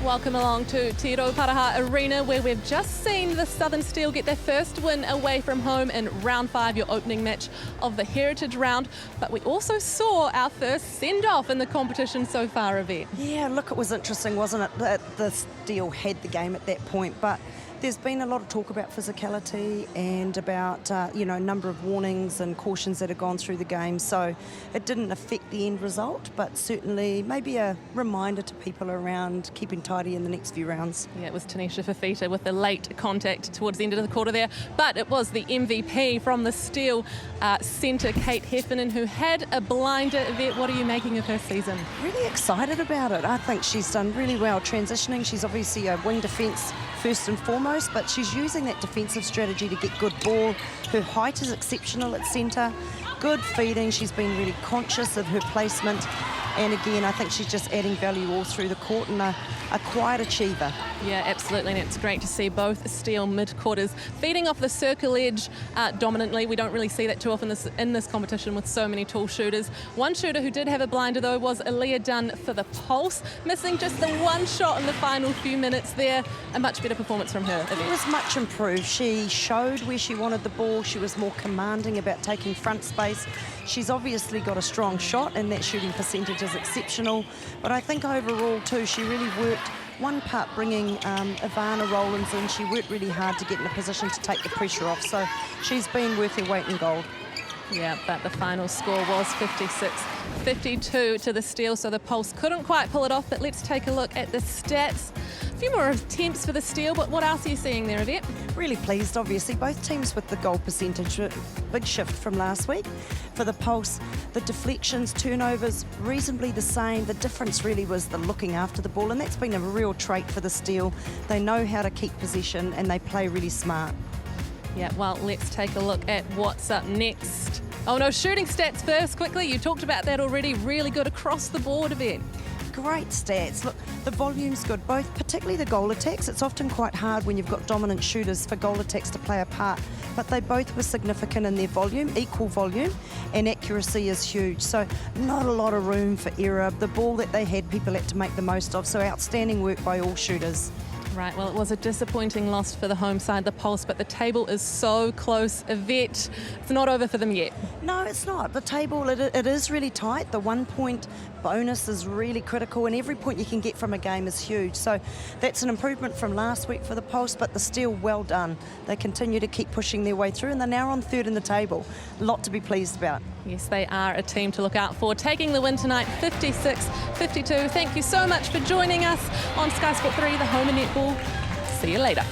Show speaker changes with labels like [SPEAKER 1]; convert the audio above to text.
[SPEAKER 1] Welcome along to Te Paraha Arena, where we've just seen the Southern Steel get their first win away from home in round 5, your opening match of the Heritage Round. But we also saw our first send-off in the competition so far, Yvette.
[SPEAKER 2] Yeah, look, it was interesting, wasn't it, that the Steel had the game at that point, but there's been a lot of talk about physicality and about, a number of warnings and cautions that have gone through the game. So it didn't affect the end result, but certainly maybe a reminder to people around keeping tidy in the next few rounds.
[SPEAKER 1] Yeah, it was Tanisha Fafita with the late contact towards the end of the quarter there, but it was the MVP from the Steel centre, Kate Heffernan, who had a blinder. Yvette, what are you making of her season?
[SPEAKER 2] Really excited about it. I think she's done really well transitioning. She's obviously a wing defence first and foremost, but she's using that defensive strategy to get good ball. Her height is exceptional at centre, good feeding. She's been really conscious of her placement, and again, I think she's just adding value all through the court and a quiet achiever.
[SPEAKER 1] Yeah, absolutely, and it's great to see both Steel mid-quarters feeding off the circle edge dominantly. We don't really see that too often in this competition with so many tall shooters. One shooter who did have a blinder, though, was Aaliyah Dunn for the Pulse, missing just the one shot in the final few minutes there. A much better performance from her.
[SPEAKER 2] It was much improved. She showed where she wanted the ball. She was more commanding about taking front space. She's obviously got a strong shot, and that shooting percentage is exceptional. But I think overall, too, she really worked one part bringing Ivana Rowlands in. She worked really hard to get in a position to take the pressure off. So she's been worth her weight in gold.
[SPEAKER 1] Yeah, but the final score was 56-52 to the Steel, so the Pulse couldn't quite pull it off. But let's take a look at the stats. A few more attempts for the Steel, but what else are you seeing there, Yvette?
[SPEAKER 2] Really pleased, obviously. Both teams with the goal percentage, big shift from last week. For the Pulse, the deflections, turnovers, reasonably the same. The difference really was the looking after the ball, and that's been a real trait for the Steel. They know how to keep possession, and they play really smart.
[SPEAKER 1] Yeah, well, let's take a look at what's up next. Oh no, shooting stats first, quickly. You talked about that already. Really good across the board, Yvette.
[SPEAKER 2] Great stats. Look, the volume's good, both particularly the goal attacks. It's often quite hard when you've got dominant shooters for goal attacks to play a part, but they both were significant in their volume, equal volume, and accuracy is huge. So not a lot of room for error. The ball that they had, people had to make the most of, so outstanding work by all shooters.
[SPEAKER 1] Right, well, it was a disappointing loss for the home side, the Pulse, but the table is so close. Yvette, it's not over for them yet.
[SPEAKER 2] No, it's not. The table, it is really tight. The 1 point bonus is really critical, and every point you can get from a game is huge. So that's an improvement from last week for the Pulse, but they're still well done. They continue to keep pushing their way through, and they're now on third in the table. A lot to be pleased about.
[SPEAKER 1] Yes, they are a team to look out for. Taking the win tonight, 56-52. Thank you so much for joining us on Sky Sport 3, the home of netball. See you later.